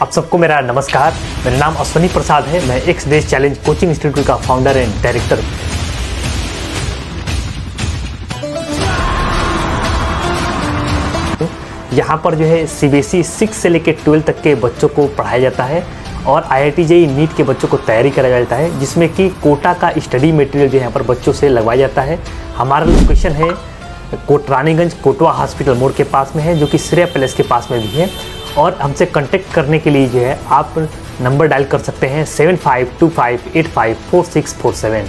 आप सबको मेरा नमस्कार। मेरा नाम अश्वनी प्रसाद है। मैं एक्स देश चैलेंज कोचिंग इंस्टीट्यूट का फाउंडर एंड डायरेक्टर हूँ। यहाँ पर जो है सीबीएसई 6 से लेकर 12 तक के बच्चों को पढ़ाया जाता है और आईआईटी जेईई नीट के बच्चों को तैयारी कराया जाता है, जिसमें कि कोटा का स्टडी मटेरियल जो यहाँ पर बच्चों से लगवाया जाता है। हमारा लोकेशन है रानीगंज कोटवा हॉस्पिटल मोड़ के पास में है, जो कि श्रेया पैलेस के पास में भी है। और हमसे कांटेक्ट करने के लिए जो है आप नंबर डायल कर सकते हैं 7525854647।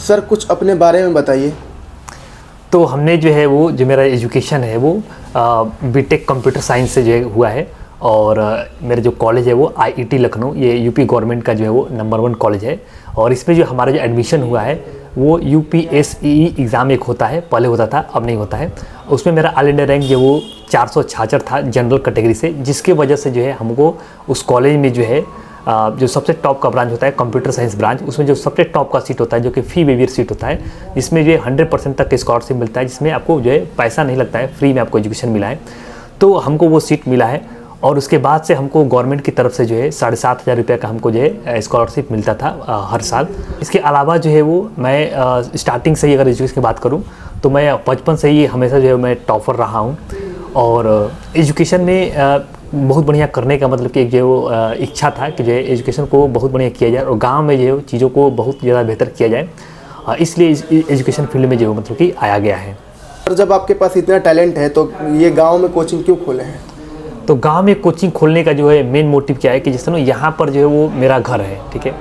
सर कुछ अपने बारे में बताइए। तो हमने जो है वो जो मेरा एजुकेशन है वो बीटेक कंप्यूटर साइंस से जो है हुआ है, और मेरा जो कॉलेज है वो आईआईटी लखनऊ, ये यूपी गवर्नमेंट का जो है वो नंबर 1 कॉलेज है। और इसमें जो हमारा जो एडमिशन हुआ है वो यूपीएसई एग्ज़ाम एक होता है, पहले होता था अब नहीं होता है। उसमें मेरा ऑल इंडिया रैंक जो वो 466 था जनरल कैटेगरी से, जिसके वजह से जो है हमको उस कॉलेज में जो है जो सबसे टॉप का ब्रांच होता है कंप्यूटर साइंस ब्रांच, उसमें जो सबसे टॉप का सीट होता है जो कि फी वेवियर सीट होता है, जिसमें जो है 100% तक स्कॉलरशिप मिलता है, जिसमें आपको जो है पैसा नहीं लगता है, फ्री में आपको एजुकेशन मिला है। तो हमको वो सीट मिला है और उसके बाद से हमको गवर्नमेंट की तरफ से जो है 7,500 रुपये का हमको जो है स्कॉलरशिप मिलता था हर साल। इसके अलावा जो है वो मैं स्टार्टिंग से ही अगर एजुकेशन की बात करूँ तो मैं बचपन से ही हमेशा जो है मैं टॉपर रहा हूँ। और एजुकेशन में बहुत बढ़िया करने का मतलब कि एक जो इच्छा था कि जो एजुकेशन को बहुत बढ़िया किया जाए और गांव में जो चीज़ों को बहुत ज़्यादा बेहतर किया जाए, इसलिए एजुकेशन फील्ड में जो मतलब कि आया गया है। और जब आपके पास इतना टैलेंट है तो ये गांव में कोचिंग क्यों खोले हैं? तो गांव में कोचिंग खोलने का जो है मेन मोटिव क्या है कि जिस तरह यहाँ पर जो है वो मेरा घर है, ठीक है,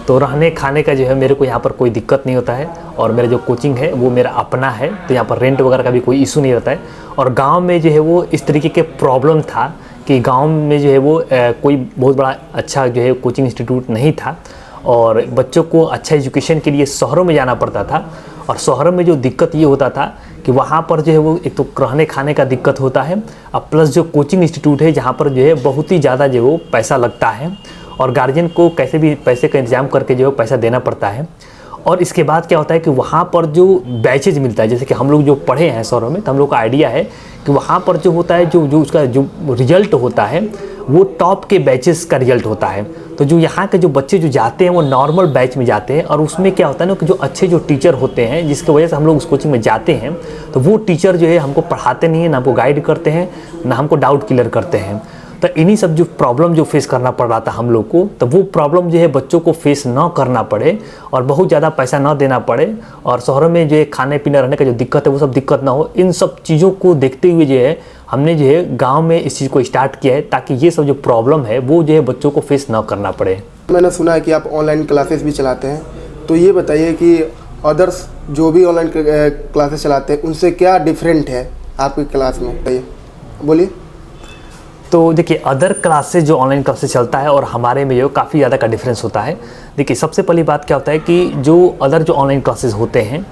तो रहने खाने का जो है मेरे को यहाँ पर कोई दिक्कत नहीं होता है, और मेरा जो कोचिंग है वो मेरा अपना है, तो यहाँ पर रेंट वगैरह का भी कोई इशू नहीं रहता है। और गांव में जो है वो इस तरीके के प्रॉब्लम था कि गांव में जो है वो कोई बहुत बड़ा अच्छा जो है कोचिंग इंस्टीट्यूट नहीं था, और बच्चों को अच्छा एजुकेशन के लिए शहरों में जाना पड़ता था। और शहरों में जो दिक्कत ये होता था कि वहाँ पर जो है वो एक तो रहने खाने का दिक्कत होता है, और प्लस जो कोचिंग इंस्टीट्यूट है जहाँ पर जो है बहुत ही ज़्यादा जो है वो पैसा लगता है, और गार्जियन को कैसे भी पैसे का इंतजाम करके जो है पैसा देना पड़ता है। और इसके बाद क्या होता है कि वहाँ पर जो बैचेज मिलता है, जैसे कि हम लोग जो पढ़े हैं शहरों में, तो हम लोग का आइडिया है कि वहाँ पर जो होता है जो उसका जो रिजल्ट होता है वो टॉप के बैचेस का रिजल्ट होता है। तो जो यहाँ के जो बच्चे जो जाते हैं वो नॉर्मल बैच में जाते हैं, और उसमें क्या होता है ना कि जो अच्छे जो टीचर होते हैं जिसकी वजह से हम लोग उस कोचिंग में जाते हैं, तो वो टीचर जो है हमको पढ़ाते नहीं है, ना हमको गाइड करते हैं, ना हमको डाउट क्लियर करते हैं। तो इन्हीं सब जो प्रॉब्लम जो फेस करना पड़ रहा था हम लोग को, तो वो प्रॉब्लम जो है बच्चों को फेस ना करना पड़े और बहुत ज़्यादा पैसा ना देना पड़े, और शहरों में जो है खाने पीने रहने का जो दिक्कत है वो सब दिक्कत ना हो, इन सब चीज़ों को देखते हुए जो है हमने जो है गांव में इस चीज़ को स्टार्ट किया है, ताकि ये सब जो प्रॉब्लम है वो जो है बच्चों को फेस ना करना पड़े। मैंने सुना है कि आप ऑनलाइन क्लासेस भी चलाते हैं, तो ये बताइए कि अदर्स जो भी ऑनलाइन क्लासेस चलाते हैं उनसे क्या डिफरेंट है आपकी क्लास में, बताइए, बोलिए। तो देखिए अदर क्लासेस जो ऑनलाइन क्लासेस चलता है और हमारे में जो काफ़ी ज़्यादा का डिफरेंस होता है। देखिए सबसे पहली बात क्या होता है कि जो अदर जो ऑनलाइन क्लासेस होते हैं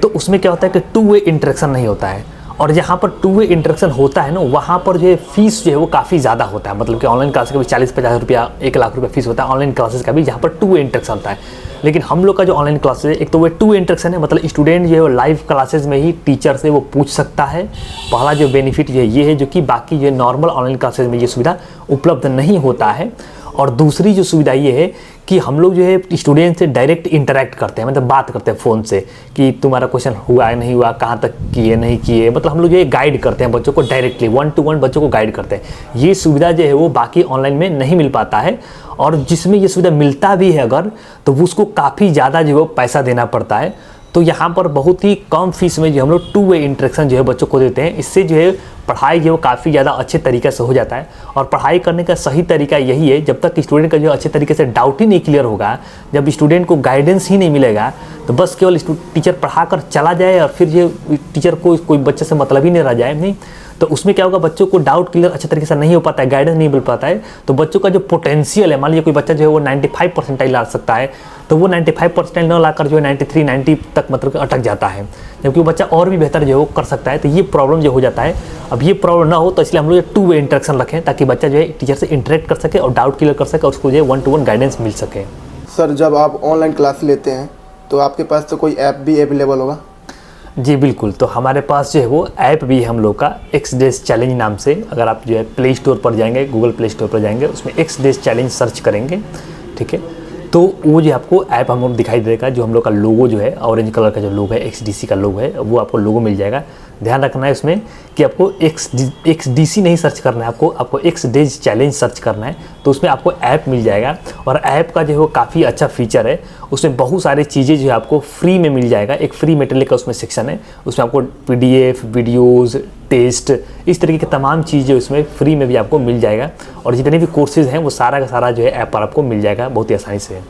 तो उसमें क्या होता है कि 2 वे इंटरेक्शन नहीं होता है, और जहाँ पर 2 वे इंटरेक्शन होता है ना वहाँ पर जो है फीस जो है वो काफ़ी ज़्यादा होता है। मतलब कि ऑनलाइन क्लासेस का भी 40-50 रुपया 1 लाख रुपया फीस होता है ऑनलाइन क्लासेस का भी, जहाँ पर 2 वे इंटरेक्शन होता है। लेकिन हम लोग का जो ऑनलाइन क्लासेस है, एक तो वो 2 वे इंटरेक्शन है, मतलब स्टूडेंट जो है वो लाइव क्लासेस में ही टीचर से वो पूछ सकता है। पहला जो बेनिफिट जो है ये है, जो कि बाकी जो नॉर्मल ऑनलाइन क्लासेस में ये सुविधा उपलब्ध नहीं होता है। और दूसरी जो सुविधा ये है कि हम लोग जो है स्टूडेंट से डायरेक्ट इंटरेक्ट करते हैं, मतलब बात करते हैं फ़ोन से कि तुम्हारा क्वेश्चन हुआ है नहीं हुआ, कहाँ तक किए नहीं किए, मतलब हम लोग जो है गाइड करते हैं बच्चों को डायरेक्टली 1-to-1 बच्चों को गाइड करते हैं। ये सुविधा जो है वो बाकी ऑनलाइन में नहीं मिल पाता है, और जिसमें ये सुविधा मिलता भी है अगर, तो वो उसको काफ़ी ज़्यादा जो है पैसा देना पड़ता है। तो यहाँ पर बहुत ही कम फीस में जो हम लोग 2 वे इंटरेक्शन जो है बच्चों को देते हैं, इससे जो है पढ़ाई जो है वो काफ़ी ज़्यादा अच्छे तरीके से हो जाता है। और पढ़ाई करने का सही तरीका यही है, जब तक स्टूडेंट का जो अच्छे तरीके से डाउट ही नहीं क्लियर होगा, जब स्टूडेंट को गाइडेंस ही नहीं मिलेगा, तो बस केवल टीचर पढ़ा कर चला जाए और फिर जो टीचर को कोई बच्चे से मतलब ही नहीं रह जाए, नहीं तो उसमें क्या होगा, बच्चों को डाउट क्लियर अच्छे तरीके से नहीं हो पाता है, गाइडेंस नहीं मिल पाता है, तो बच्चों का जो पोटेंशियल है, मान लीजिए कोई बच्चा जो है वो 95 परसेंटाइल ला सकता है, तो वो 95 परसेंटाइल न लाकर जो है 93-90 तक मतलब अटक जाता है। जबकि वो बच्चा और भी बेहतर जो है वो कर सकता है। तो ये प्रॉब्लम जो हो जाता है, अब ये प्रॉब्लम ना हो तो इसलिए हम लोग 2 वे इंटरेक्शन रखें, ताकि बच्चा जो है टीचर से इंटरेक्ट कर सके और डाउट क्लियर कर सके और उसको जो है 1-to-1 गाइडेंस मिल सके। सर जब आप ऑनलाइन क्लास लेते हैं तो आपके पास तो कोई ऐप भी अवेलेबल होगा? जी बिल्कुल, तो हमारे पास जो है वो ऐप भी है हम लोग का, एक्स डेज चैलेंज नाम से। अगर आप जो है प्ले स्टोर पर जाएंगे, गूगल प्ले स्टोर पर जाएंगे, उसमें एक्स डेज चैलेंज सर्च करेंगे, ठीक है, तो वो जो आपको ऐप हम लोग दिखाई देगा। जो हम लोग का लोगो जो है, ऑरेंज कलर का जो लोगो है, XDC का लोगो है, वो आपको लोगो मिल जाएगा। ध्यान रखना है उसमें कि आपको XDC नहीं सर्च करना है, आपको एक्स डेज चैलेंज सर्च करना है। तो उसमें आपको ऐप मिल जाएगा, और ऐप का जो है वो काफ़ी अच्छा फीचर है। उसमें बहुत सारी चीज़ें जो है आपको फ्री में मिल जाएगा। एक फ्री मटेरियल का उसमें सेक्शन है, उसमें आपको PDF, वीडियोज़, टेस्ट, इस तरीके की तमाम चीज़ें उसमें फ्री में भी आपको मिल जाएगा। और जितने भी कोर्सेज़ हैं वो सारा का सारा जो है ऐप पर आपको मिल जाएगा बहुत ही आसानी से।